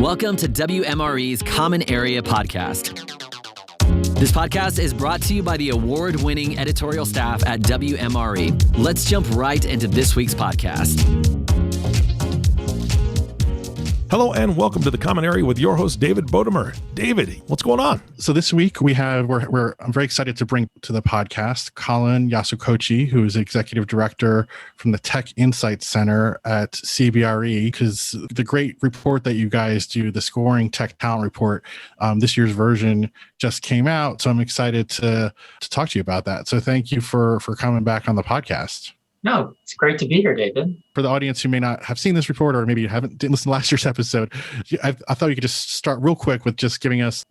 Welcome to WMRE's Common Area Podcast. This podcast is brought to you by the award-winning editorial staff at WMRE. Let's jump right into this week's podcast. Hello and welcome to the Common Area with your host, David Bodamer. David, what's going on? So this week I'm very excited to bring to the podcast Colin Yasukochi, who is Executive Director from the Tech Insight Center at CBRE, because the great report that you guys do, the Scoring Tech Talent Report, this year's version just came out. So I'm excited to talk to you about that. So thank you for coming back on the podcast. No, it's great to be here, David. For the audience didn't have seen this report, or maybe you didn't listen to last year's episode, I thought you could just start real quick with just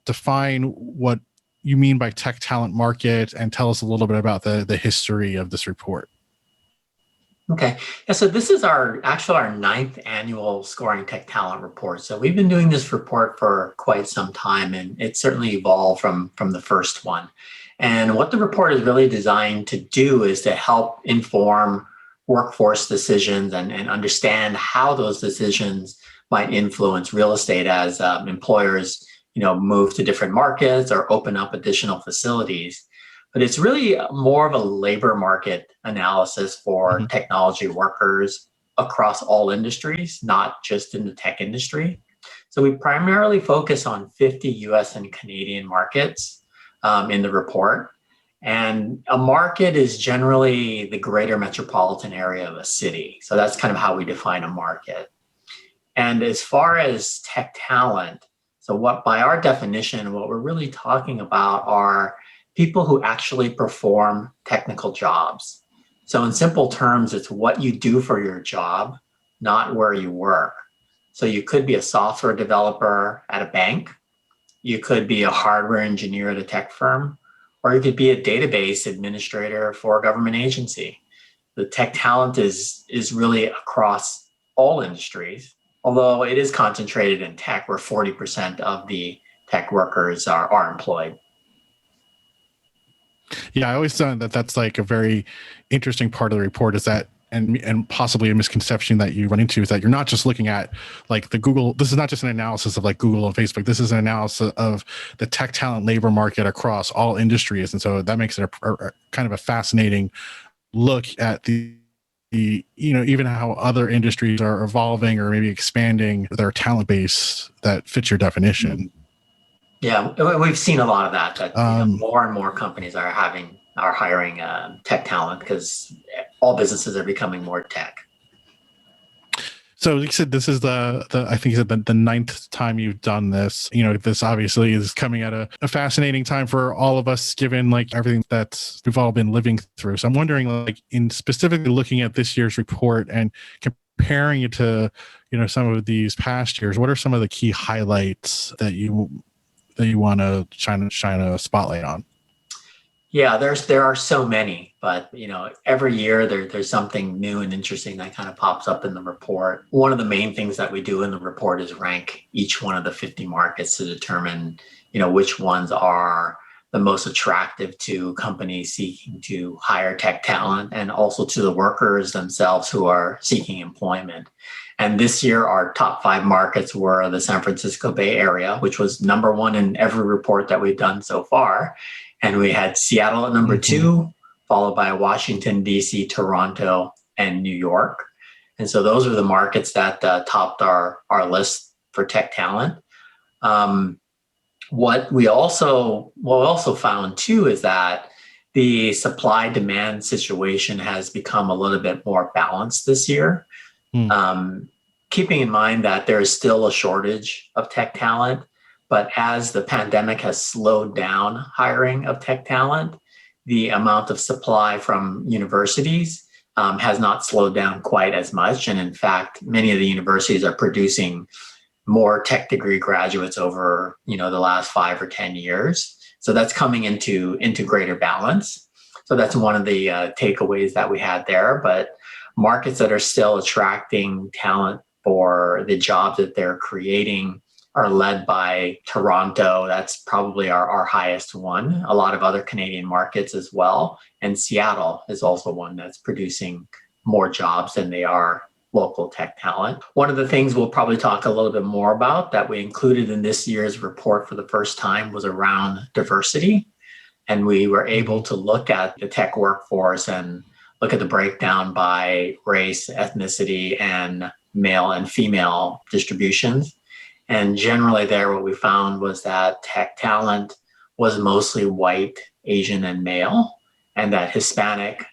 define what you mean by tech talent market and tell us a little bit about the history of this report. Okay. Yeah, so this is our ninth annual Scoring Tech Talent Report. So we've been doing this report for quite some time, and it certainly evolved from the first one. And what the report is really designed to do is to help inform workforce decisions and understand how those decisions might influence real estate as employers, move to different markets or open up additional facilities. But it's really more of a labor market analysis for technology workers across all industries, not just in the tech industry. So we primarily focus on 50 US and Canadian markets in the report. And a market is generally the greater metropolitan area of a city. So that's kind of how we define a market. And as far as tech talent, by our definition, what we're really talking about are people who actually perform technical jobs. So in simple terms, it's what you do for your job, not where you work. So you could be a software developer at a bank. You could be a hardware engineer at a tech firm, or you could be a database administrator for a government agency. The tech talent is really across all industries, although it is concentrated in tech, where 40% of the tech workers are employed. Yeah, I always thought that's like a very interesting part of the report, is that and possibly a misconception that you run into, is that you're not just looking at like the Google. This is not just an analysis of like Google and Facebook. This is an analysis of the tech talent labor market across all industries. And so that makes it a kind of a fascinating look at the even how other industries are evolving or maybe expanding their talent base that fits your definition. Yeah, we've seen a lot of that more and more companies are hiring tech talent because all businesses are becoming more tech. So you said this is I think you said the ninth time you've done this. This obviously is coming at a fascinating time for all of us, given like everything that we've all been living through. So I'm wondering, like, in specifically looking at this year's report and comparing it to, some of these past years, what are some of the key highlights that you want to shine a spotlight on? Yeah, there are so many, but every year there's something new and interesting that kind of pops up in the report. One of the main things that we do in the report is rank each one of the 50 markets to determine, which ones are the most attractive to companies seeking to hire tech talent, and also to the workers themselves who are seeking employment. And this year, our top 5 markets were the San Francisco Bay Area, which was number 1 in every report that we've done so far. And we had Seattle at number 2, followed by Washington, D.C., Toronto, and New York. And so those are the markets that topped our list for tech talent. What we also found too is that the supply-demand situation has become a little bit more balanced this year. Keeping in mind that there is still a shortage of tech talent, but as the pandemic has slowed down hiring of tech talent, the amount of supply from universities has not slowed down quite as much. And in fact, many of the universities are producing more tech degree graduates over the last 5 or 10 years. So that's coming into greater balance. So that's one of the takeaways that we had there. But markets that are still attracting talent for the jobs that they're creating are led by Toronto. That's probably our highest one. A lot of other Canadian markets as well. And Seattle is also one that's producing more jobs than they are local tech talent. One of the things we'll probably talk a little bit more about that we included in this year's report for the first time was around diversity. And we were able to look at the tech workforce and look at the breakdown by race, ethnicity, and male and female distributions. And generally there, what we found was that tech talent was mostly white, Asian, and male, and that Hispanic,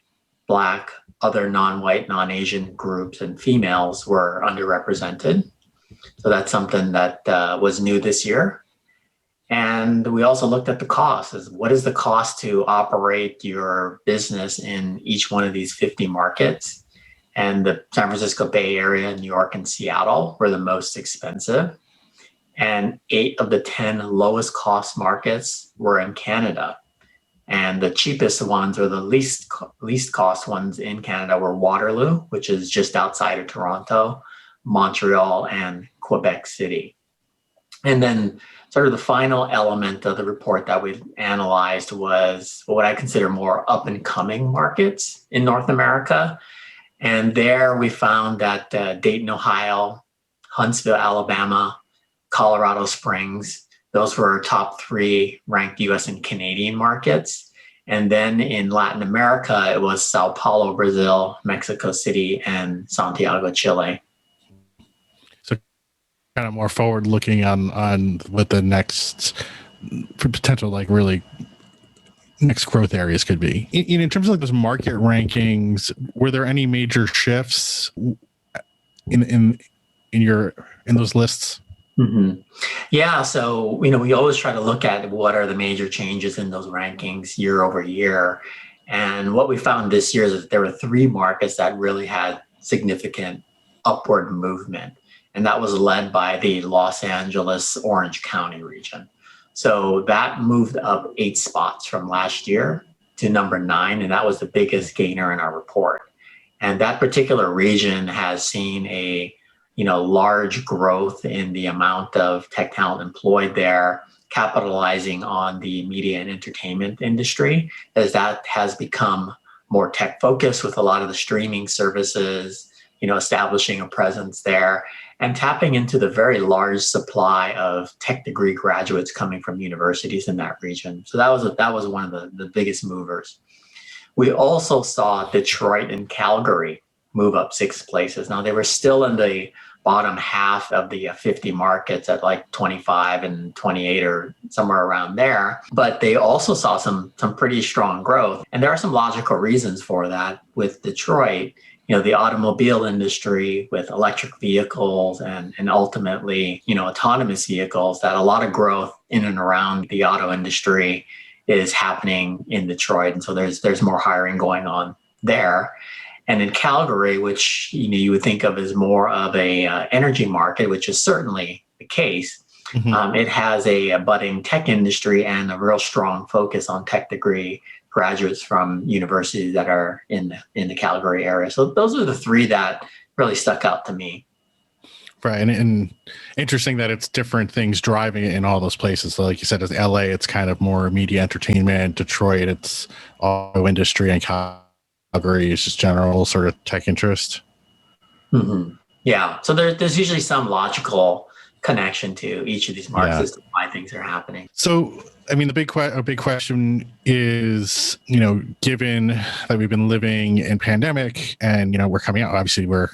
Black, other non-white, non-Asian groups and females were underrepresented. So that's something that was new this year. And we also looked at the cost. What is the cost to operate your business in each one of these 50 markets? And the San Francisco Bay Area, New York, and Seattle were the most expensive. And 8 of the 10 lowest cost markets were in Canada. And the cheapest ones, or the least cost ones in Canada, were Waterloo, which is just outside of Toronto, Montreal, and Quebec City. And then sort of the final element of the report that we analyzed was what I consider more up and coming markets in North America. And there we found that Dayton, Ohio, Huntsville, Alabama, Colorado Springs, those were our top 3 ranked US and Canadian markets. And then in Latin America, it was Sao Paulo, Brazil, Mexico City, and Santiago, Chile. So kind of more forward looking on what the next potential, like really next growth areas could be. In terms of like those market rankings, were there any major shifts in those lists? Mm-hmm. Yeah, so we always try to look at what are the major changes in those rankings year over year. And what we found this year is that there were 3 markets that really had significant upward movement. And that was led by the Los Angeles, Orange County region. So that moved up 8 spots from last year to number 9. And that was the biggest gainer in our report. And that particular region has seen a large growth in the amount of tech talent employed there, capitalizing on the media and entertainment industry, as that has become more tech focused with a lot of the streaming services, establishing a presence there and tapping into the very large supply of tech degree graduates coming from universities in that region. So that was one of the biggest movers. We also saw Detroit and Calgary move up 6 places. Now they were still in the bottom half of the 50 markets at like 25 and 28 or somewhere around there. But they also saw some pretty strong growth. And there are some logical reasons for that. With Detroit, the automobile industry with electric vehicles and ultimately, autonomous vehicles, that a lot of growth in and around the auto industry is happening in Detroit. And so there's more hiring going on there. And in Calgary, which you would think of as more of a energy market, which is certainly the case, it has a budding tech industry and a real strong focus on tech degree graduates from universities that are in the Calgary area. So those are the 3 that really stuck out to me. Right. And interesting that it's different things driving it in all those places. So like you said, as LA, it's kind of more media entertainment. Detroit, it's auto industry, and Calgary is just general sort of tech interest. Mm-hmm. Yeah. So there's usually some logical connection to each of these markets as to why things are happening. So, I mean, a big question is, given that we've been living in pandemic and, we're coming out, obviously we're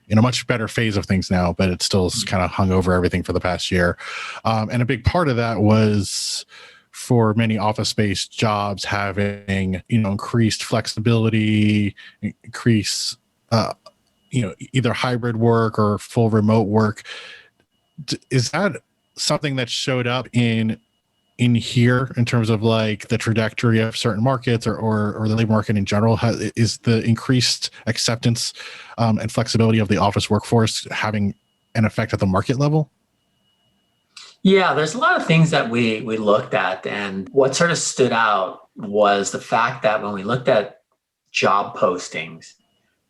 in a much better phase of things now, but it still kind of hung over everything for the past year. And a big part of that was for many office-based jobs having, increased flexibility, increase, either hybrid work or full remote work. Is that something that showed up in here in terms of like the trajectory of certain markets or the labor market in general? Is the increased acceptance and flexibility of the office workforce having an effect at the market level? Yeah, there's a lot of things that we looked at, and what sort of stood out was the fact that when we looked at job postings,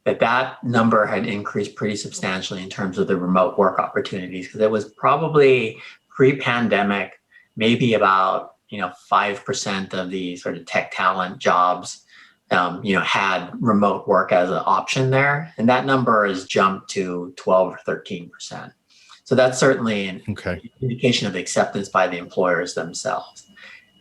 that number had increased pretty substantially in terms of the remote work opportunities, because it was probably pre-pandemic, maybe about 5% of the sort of tech talent jobs had remote work as an option there. And that number has jumped to 12 or 13%. So that's certainly an indication of acceptance by the employers themselves.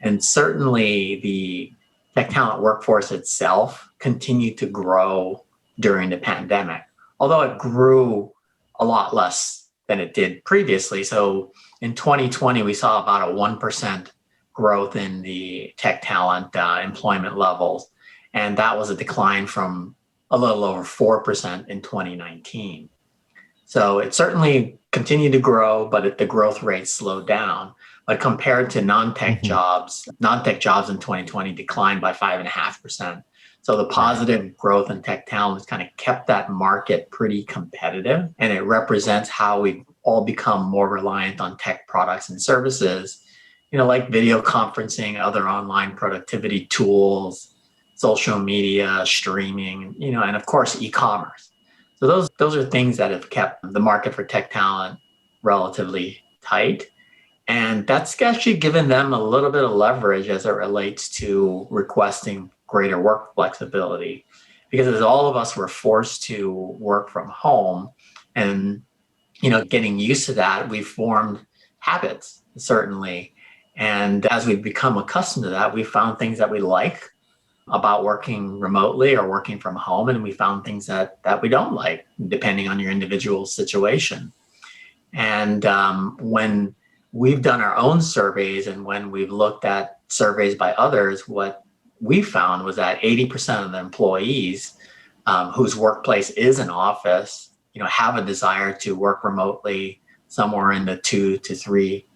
And certainly the tech talent workforce itself continued to grow during the pandemic, although it grew a lot less than it did previously. So in 2020, we saw about a 1% growth in the tech talent employment levels. And that was a decline from a little over 4% in 2019. So it certainly continued to grow, but the growth rate slowed down. But compared to non-tech jobs in 2020 declined by 5.5%. So the positive growth in tech talent has kind of kept that market pretty competitive. And it represents how we've all become more reliant on tech products and services, like video conferencing, other online productivity tools, social media, streaming, and of course, e-commerce. So those are things that have kept the market for tech talent relatively tight. And that's actually given them a little bit of leverage as it relates to requesting greater work flexibility. Because as all of us were forced to work from home and, getting used to that, we formed habits, certainly. And as we've become accustomed to that, we found things that we like about working remotely or working from home, and we found things that we don't like, depending on your individual situation. And when we've done our own surveys and when we've looked at surveys by others, what we found was that 80% of the employees whose workplace is an office, have a desire to work remotely somewhere in the 2 to 3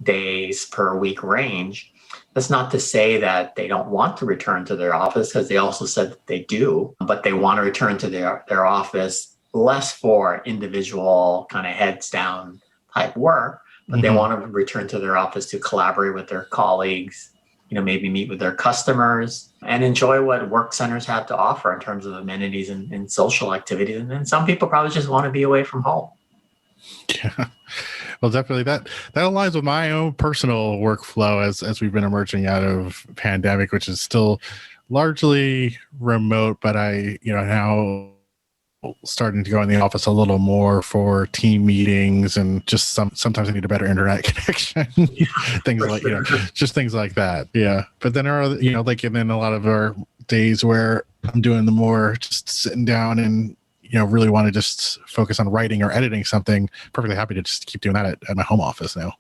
days per week range. That's not to say that they don't want to return to their office, because they also said that they do, but they want to return to their office less for individual kind of heads down type work, but they want to return to their office to collaborate with their colleagues, maybe meet with their customers and enjoy what work centers have to offer in terms of amenities and social activities. And then some people probably just want to be away from home. Yeah. Well, definitely that aligns with my own personal workflow as we've been emerging out of pandemic, which is still largely remote, but I, now starting to go in the office a little more for team meetings and just sometimes I need a better internet connection, things like, just things like that. Yeah. But then there are, and then a lot of our days where I'm doing the more just sitting down and, really want to just focus on writing or editing something, perfectly happy to just keep doing that at my home office now.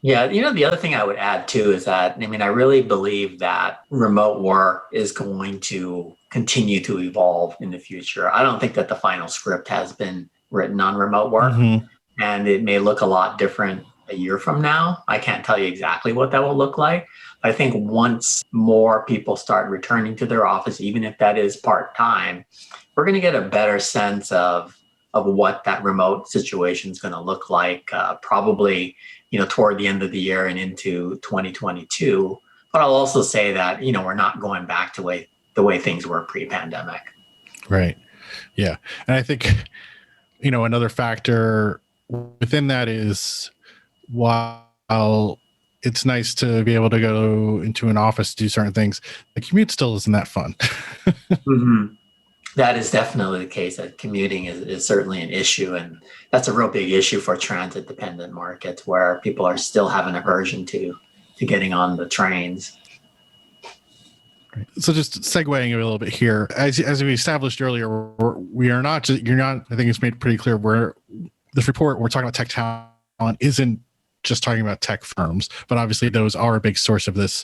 Yeah. The other thing I would add too is that, I really believe that remote work is going to continue to evolve in the future. I don't think that the final script has been written on remote work, and it may look a lot different a year from now. I can't tell you exactly what that will look like. I think once more people start returning to their office, even if that is part-time, we're going to get a better sense of what that remote situation is going to look like, probably, toward the end of the year and into 2022. But I'll also say that, we're not going back to the way things were pre-pandemic. Right. Yeah. And I think, another factor within that is while it's nice to be able to go into an office to do certain things, the commute still isn't that fun. That is definitely the case. That commuting is certainly an issue, and that's a real big issue for transit-dependent markets where people are still have an aversion to getting on the trains. So just segueing a little bit here, as we established earlier, you're not. I think it's made pretty clear this report we're talking about tech talent isn't just talking about tech firms, but obviously those are a big source of this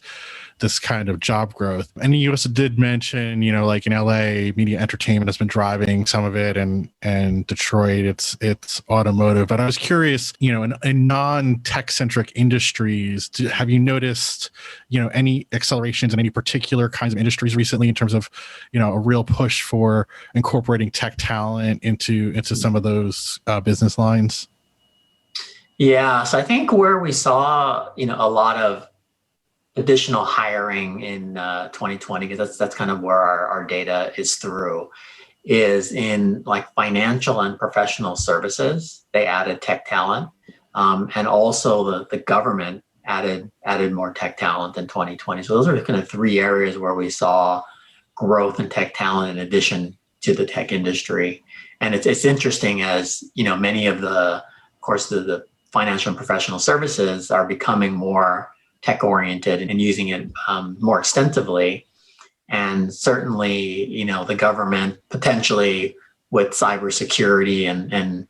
kind of job growth. And you also did mention, like in LA, media entertainment has been driving some of it, and Detroit, it's automotive. But I was curious, in non-tech centric industries, have you noticed, any accelerations in any particular kinds of industries recently in terms of, a real push for incorporating tech talent into some of those business lines? Yeah, so I think where we saw, a lot of additional hiring in 2020, because that's kind of where our data is through, is in like financial and professional services. They added tech talent, and also the government added more tech talent in 2020. So those are kind of three areas where we saw growth in tech talent in addition to the tech industry. And it's interesting as, many of of course, the financial and professional services are becoming more tech oriented and using it more extensively. And certainly, the government potentially with cybersecurity and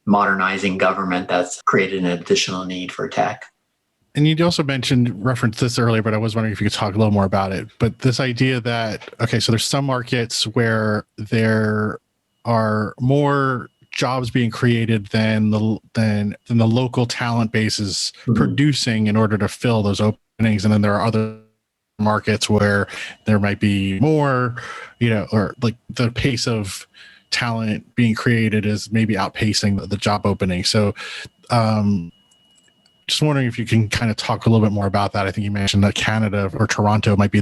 modernizing government, that's created an additional need for tech. And you also referenced this earlier, but I was wondering if you could talk a little more about it. But this idea that, okay, so there's some markets where there are more jobs being created than the local talent base is producing in order to fill those openings. And then there are other markets where there might be more, or like the pace of talent being created is maybe outpacing the job opening. So just wondering if you can kind of talk a little bit more about that. I think you mentioned that Canada or Toronto might be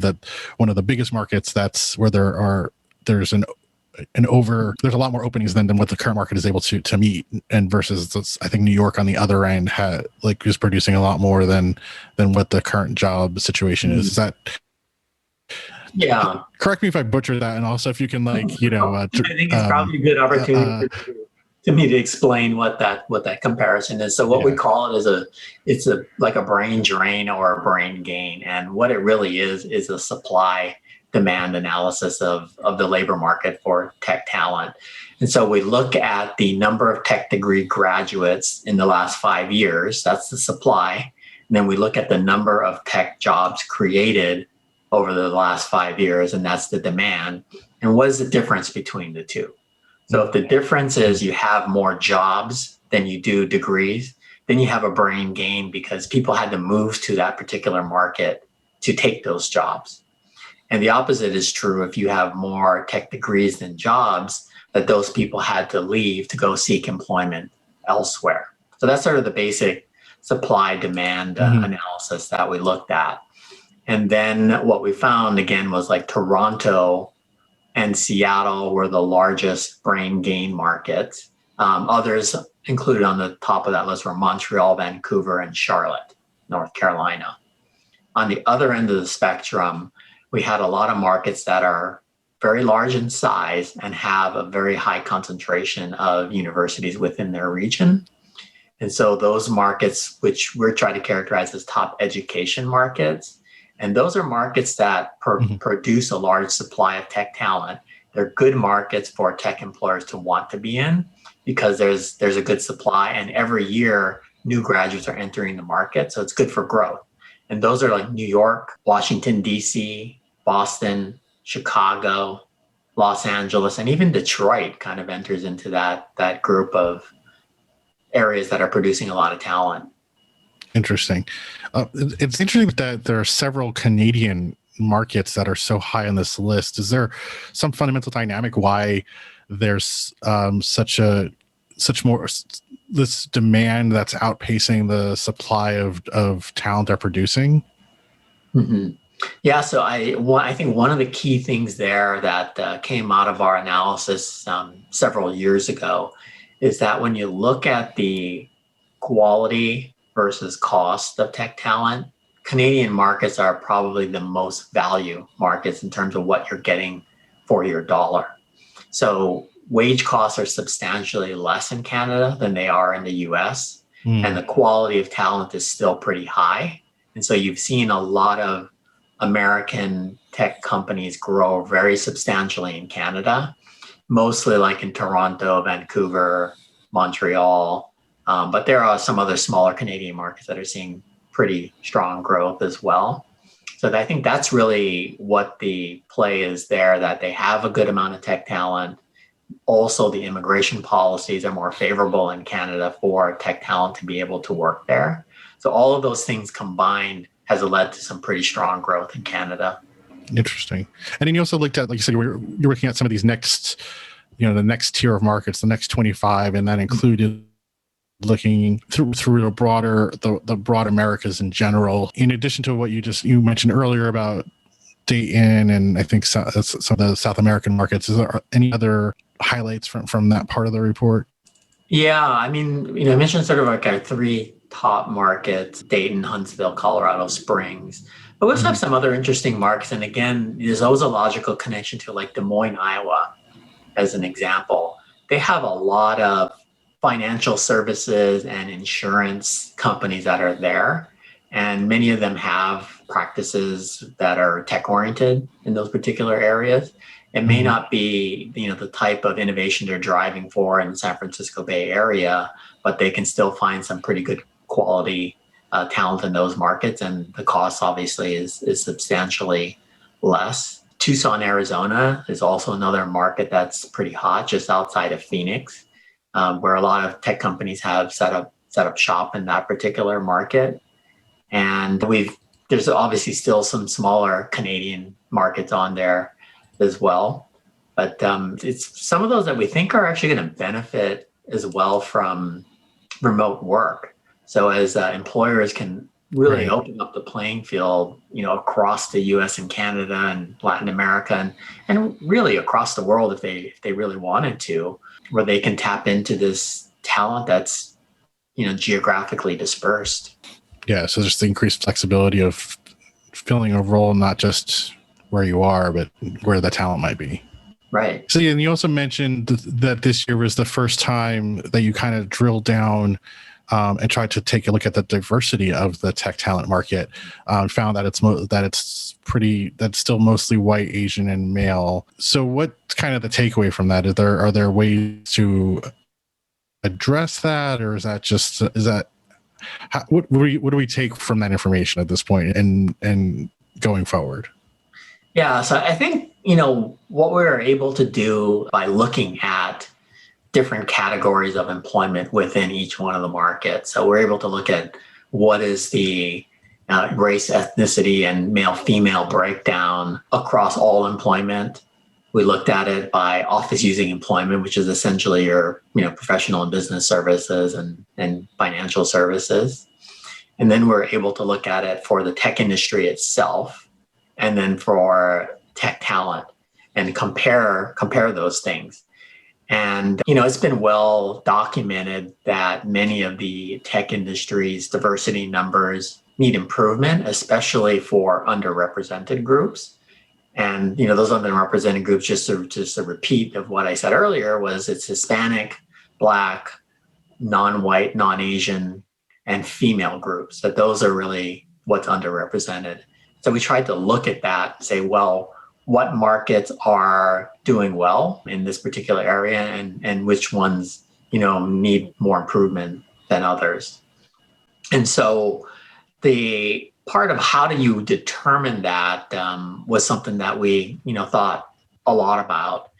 one of the biggest markets that's where there's a lot more openings than what the current market is able to meet, and versus I think New York on the other end is producing a lot more than what the current job situation is. Is that? Yeah. Correct me if I butcher that, and also if you can I think it's probably a good opportunity to me to explain what that comparison is. So what we call it is like a brain drain or a brain gain, and what it really is a supply demand analysis of the labor market for tech talent. And so we look at the number of tech degree graduates in the last 5 years, that's the supply. And then we look at the number of tech jobs created over the last 5 years, and that's the demand. And what is the difference between the two? So if the difference is you have more jobs than you do degrees, then you have a brain gain because people had to move to that particular market to take those jobs. And the opposite is true if you have more tech degrees than jobs, that those people had to leave to go seek employment elsewhere. So that's sort of the basic supply demand analysis that we looked at. And then what we found again was like Toronto and Seattle were the largest brain gain markets. Others included on the top of that list were Montreal, Vancouver, and Charlotte, North Carolina. On the other end of the spectrum, we had a lot of markets that are very large in size and have a very high concentration of universities within their region. And so those markets, which we're trying to characterize as top education markets, and those are markets that produce a large supply of tech talent. They're good markets for tech employers to want to be in because there's a good supply, and every year new graduates are entering the market. So it's good for growth. And those are like New York, Washington, DC, Boston, Chicago, Los Angeles, and even Detroit kind of enters into that group of areas that are producing a lot of talent. Interesting. It's interesting that there are several Canadian markets that are so high on this list. Is there some fundamental dynamic why there's this demand that's outpacing the supply of talent they're producing? Mm-hmm. Yeah, so I think one of the key things there that came out of our analysis several years ago is that when you look at the quality versus cost of tech talent, Canadian markets are probably the most value markets in terms of what you're getting for your dollar. So wage costs are substantially less in Canada than they are in the US, and the quality of talent is still pretty high. And so you've seen a lot of American tech companies grow very substantially in Canada, mostly like in Toronto, Vancouver, Montreal. But there are some other smaller Canadian markets that are seeing pretty strong growth as well. So I think that's really what the play is there, that they have a good amount of tech talent. Also, the immigration policies are more favorable in Canada for tech talent to be able to work there. So all of those things combined has led to some pretty strong growth in Canada. Interesting. And then you also looked at, like you said, you're looking at some of these the next tier of markets, the next 25, and that included looking through the broad Americas in general. In addition to what you mentioned earlier about Dayton and I think some of the South American markets, is there any other highlights from that part of the report? Yeah, I mean, I mentioned sort of like our three top markets: Dayton, Huntsville, Colorado Springs. But we also have some other interesting markets. And again, there's always a logical connection to like Des Moines, Iowa, as an example. They have a lot of financial services and insurance companies that are there. And many of them have practices that are tech oriented in those particular areas. It may not be, the type of innovation they're driving for in the San Francisco Bay Area, but they can still find some pretty good quality talent in those markets, and the cost obviously is substantially less. Tucson, Arizona is also another market that's pretty hot, just outside of Phoenix, where a lot of tech companies have set up shop in that particular market. And there's obviously still some smaller Canadian markets on there as well, but it's some of those that we think are actually going to benefit as well from remote work. So as employers can really open up the playing field, across the U.S. and Canada and Latin America and really across the world if they really wanted to, where they can tap into this talent that's, geographically dispersed. Yeah. So just the increased flexibility of filling a role, not just where you are, but where the talent might be. Right. So, and you also mentioned that this year was the first time that you kind of drilled down and tried to take a look at the diversity of the tech talent market. Found that it's still mostly white, Asian, and male. So, what's kind of the takeaway from that? Are there ways to address that, or what do we take from that information at this point and going forward? Yeah, so I think, what we're able to do by looking at different categories of employment within each one of the markets. So we're able to look at what is the race, ethnicity, and male-female breakdown across all employment. We looked at it by office using employment, which is essentially your professional and business services and financial services. And then we're able to look at it for the tech industry itself, and then for tech talent, and compare those things. And, it's been well documented that many of the tech industry's diversity numbers need improvement, especially for underrepresented groups. And, those underrepresented groups, just a repeat of what I said earlier, it's Hispanic, Black, non-white, non-Asian, and female groups. That those are really what's underrepresented. So we tried to look at that and say, well, what markets are doing well in this particular area and which ones, need more improvement than others. And so the part of how do you determine that was something that we, thought a lot about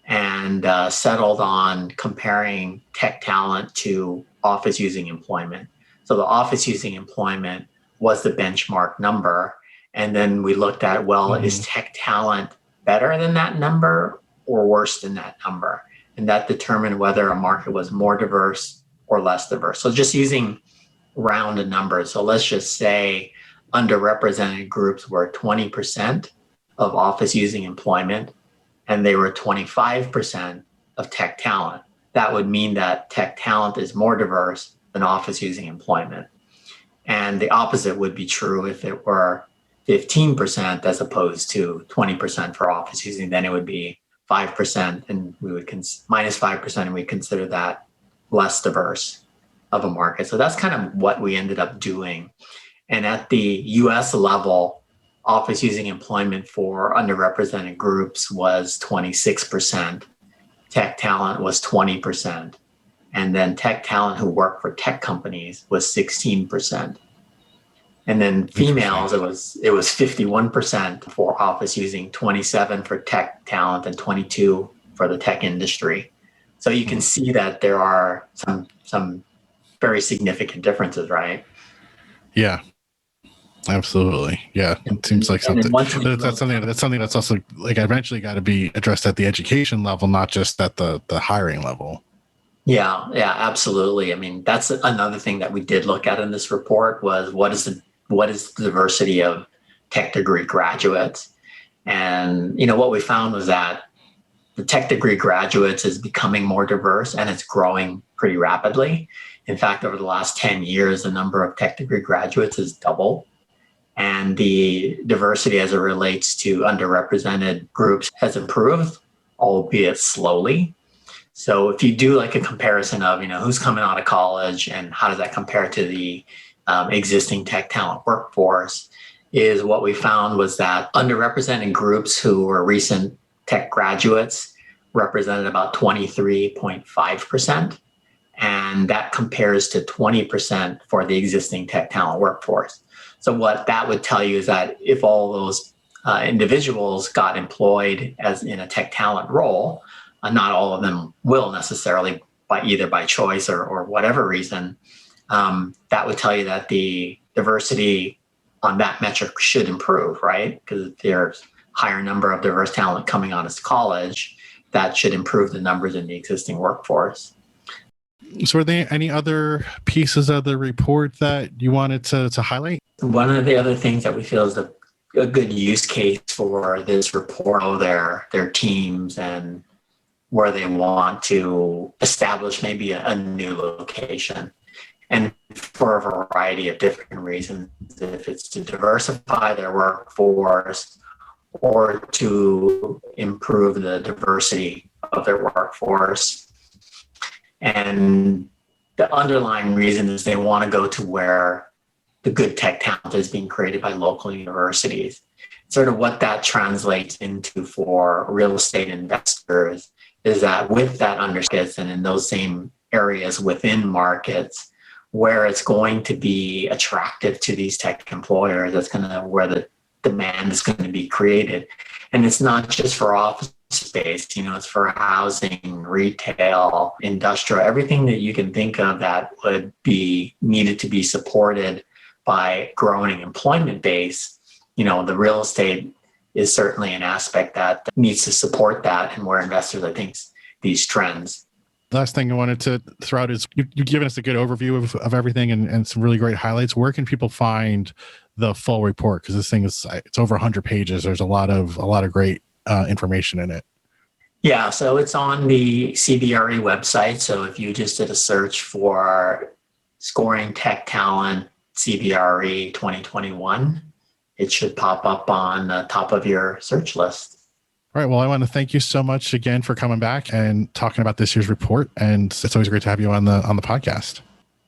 and settled on comparing tech talent to office using employment. So the office using employment was the benchmark number. And then we looked at, is tech talent better than that number or worse than that number? And that determined whether a market was more diverse or less diverse. So just using round numbers. So let's just say underrepresented groups were 20% of office using employment, and they were 25% of tech talent. That would mean that tech talent is more diverse than office using employment. And the opposite would be true if it were 15% as opposed to 20% for office using, then it would be 5%, and we would minus 5%, and we consider that less diverse of a market. So that's kind of what we ended up doing. And at the US level, office using employment for underrepresented groups was 26%. Tech talent was 20%. And then tech talent who work for tech companies was 16%. And then females, it was 51% for office using, 27 for tech talent, and 22 for the tech industry. So you can see that there are some very significant differences, right? Yeah, absolutely. Yeah, it seems like something. That's something that's also like eventually got to be addressed at the education level, not just at the hiring level. Yeah, absolutely. I mean, that's another thing that we did look at in this report was what is the diversity of tech degree graduates. And, what we found was that the tech degree graduates is becoming more diverse, and it's growing pretty rapidly. In fact, over the last 10 years, the number of tech degree graduates has doubled. and the diversity as it relates to underrepresented groups has improved, albeit slowly. So if you do like a comparison of, who's coming out of college and how does that compare to the existing tech talent workforce, is what we found was that underrepresented groups who were recent tech graduates represented about 23.5%. And that compares to 20% for the existing tech talent workforce. So what that would tell you is that if all those individuals got employed as in a tech talent role, not all of them will necessarily either by choice or whatever reason, that would tell you that the diversity on that metric should improve, right? Because if there's higher number of diverse talent coming out of college, that should improve the numbers in the existing workforce. So are there any other pieces of the report that you wanted to highlight? One of the other things that we feel is a good use case for this report of their teams and where they want to establish maybe a new location. And for a variety of different reasons, if it's to diversify their workforce or to improve the diversity of their workforce. And the underlying reason is they want to go to where the good tech talent is being created by local universities. Sort of what that translates into for real estate investors is that with that understanding and in those same areas within markets where it's going to be attractive to these tech employers, that's going to where the demand is going to be created. And it's not just for office space, it's for housing, retail, industrial, everything that you can think of that would be needed to be supported by growing employment base. The real estate is certainly an aspect that needs to support that and where investors, I think, these trends. Last thing I wanted to throw out is you've given us a good overview of everything and some really great highlights. Where can people find the full report? Because this thing it's over 100 pages. There's a lot of great information in it. Yeah, so it's on the CBRE website. So if you just did a search for Scoring Tech Talent CBRE 2021, it should pop up on the top of your search list. All right. Well, I want to thank you so much again for coming back and talking about this year's report. And it's always great to have you on the podcast.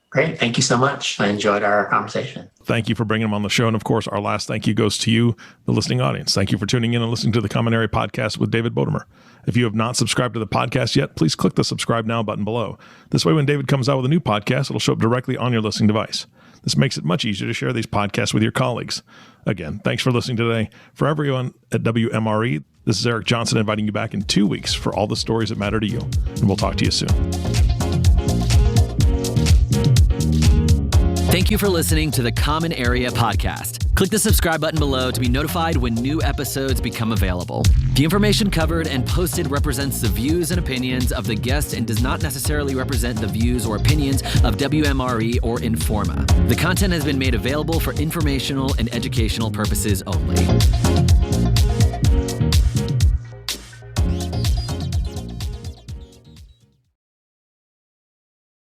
Great. Thank you so much. I enjoyed our conversation. Thank you for bringing him on the show. And of course, our last thank you goes to you, the listening audience. Thank you for tuning in and listening to the Common Area Podcast with David Bodamer. If you have not subscribed to the podcast yet, please click the subscribe now button below. This way, when David comes out with a new podcast, it'll show up directly on your listening device. This makes it much easier to share these podcasts with your colleagues. Again, thanks for listening today. For everyone at WMRE, this is Eric Johnson inviting you back in 2 weeks for all the stories that matter to you. And we'll talk to you soon. Thank you for listening to the Common Area Podcast. Click the subscribe button below to be notified when new episodes become available. The information covered and posted represents the views and opinions of the guest and does not necessarily represent the views or opinions of WMRE or Informa. The content has been made available for informational and educational purposes only.